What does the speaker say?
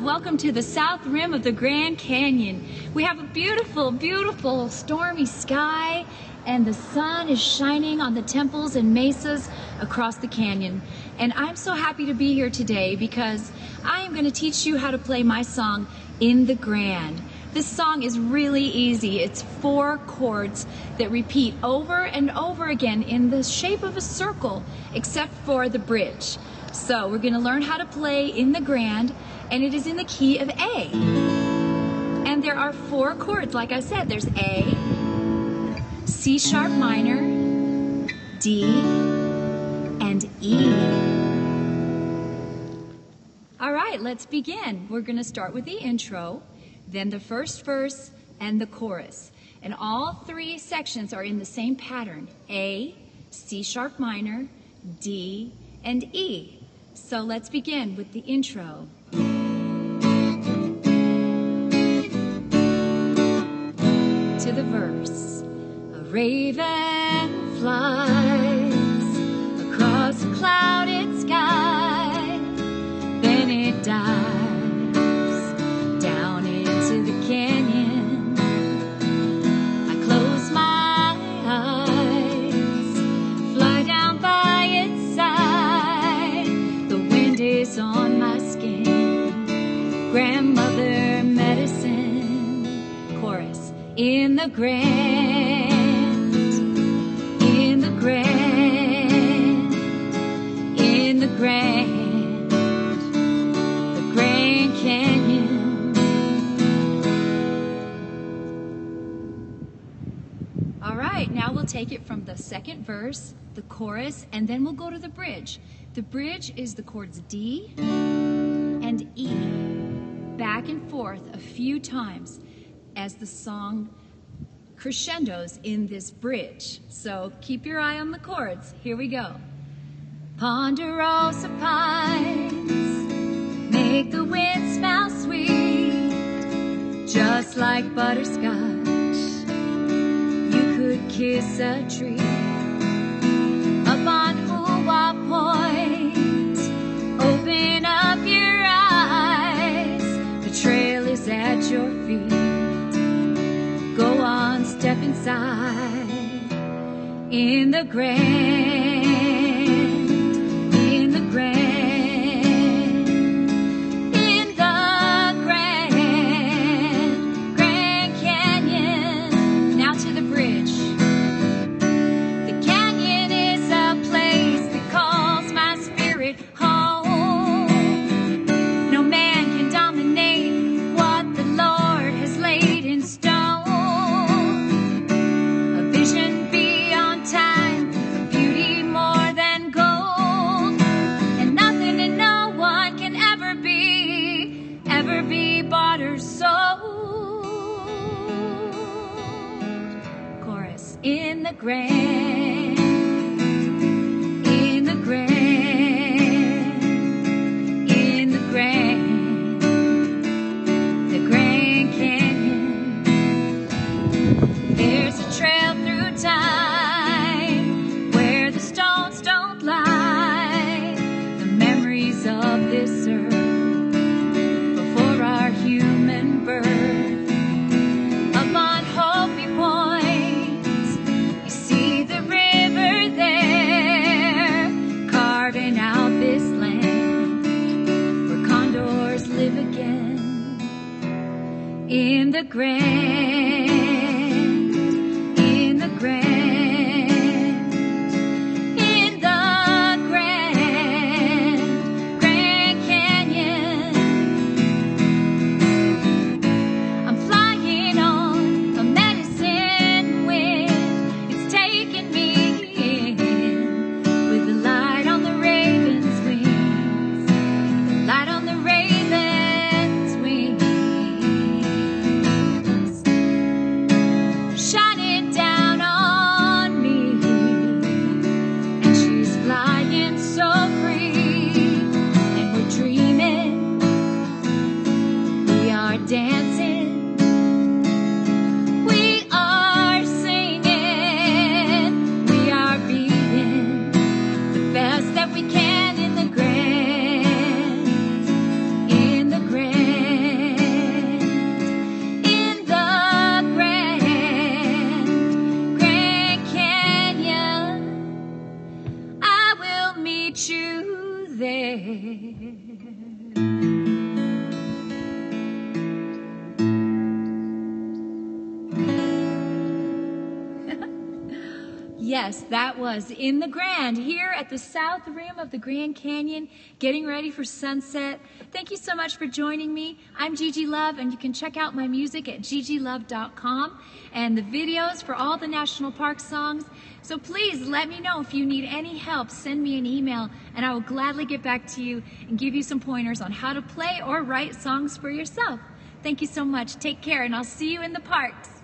welcome to the south rim of the Grand Canyon. We have a beautiful, beautiful stormy sky, and the sun is shining on the temples and mesas across the canyon. And I'm so happy to be here today because I am going to teach you how to play my song, In the Grand. This song is really easy. It's 4 chords that repeat over and over again in the shape of a circle, except for the bridge. So we're going to learn how to play In the Grand, and it is in the key of A. And there are 4 chords, like I said. There's A, C sharp minor, D, and E. All right, let's begin. We're going to start with the intro, then the first verse, and the chorus. And all 3 sections are in the same pattern: A, C sharp minor, D, and E. So let's begin with the intro. To the verse. A raven flies across a clouded sky, then it dives down into the canyon. I close my eyes, fly down by its side. The wind is on my skin, grandmother medicine. Chorus. In the grand, in the grand, in the grand, the Grand Canyon. All right, now we'll take it from the second verse, the chorus, and then we'll go to the bridge. The bridge is the chords D and E, back and forth a few times as the song crescendos in this bridge. So keep your eye on the chords. Here we go. Ponderosa pines make the wind smell sweet, just like butterscotch. You could kiss a tree. Up on Hua Point, open up your eyes. The trail is at your feet. Go on, step inside. In the grand, in the grand, in the grand, Grand Canyon. Now to the bridge. The canyon is a place that calls my spirit home. No man can dominate what the Lord has laid in stone. In the grand, in the grand, in the grand, the Grand Canyon. There's a trail through time where the stones don't lie. The memories of this earth before our human birth. Up on Hopi Point, out this land where condors live again. In the grand, in the grand, in the grand, Grand Canyon. I'm flying on a medicine wind. It's taking me in with the light on the raven's wings, the light on the raven's wings. Yes, that was In the Grand, here at the south rim of the Grand Canyon, getting ready for sunset. Thank you so much for joining me. I'm Gigi Love, and you can check out my music at gigilove.com and the videos for all the National Park songs. So please let me know if you need any help. Send me an email, and I will gladly get back to you and give you some pointers on how to play or write songs for yourself. Thank you so much. Take care, and I'll see you in the parks.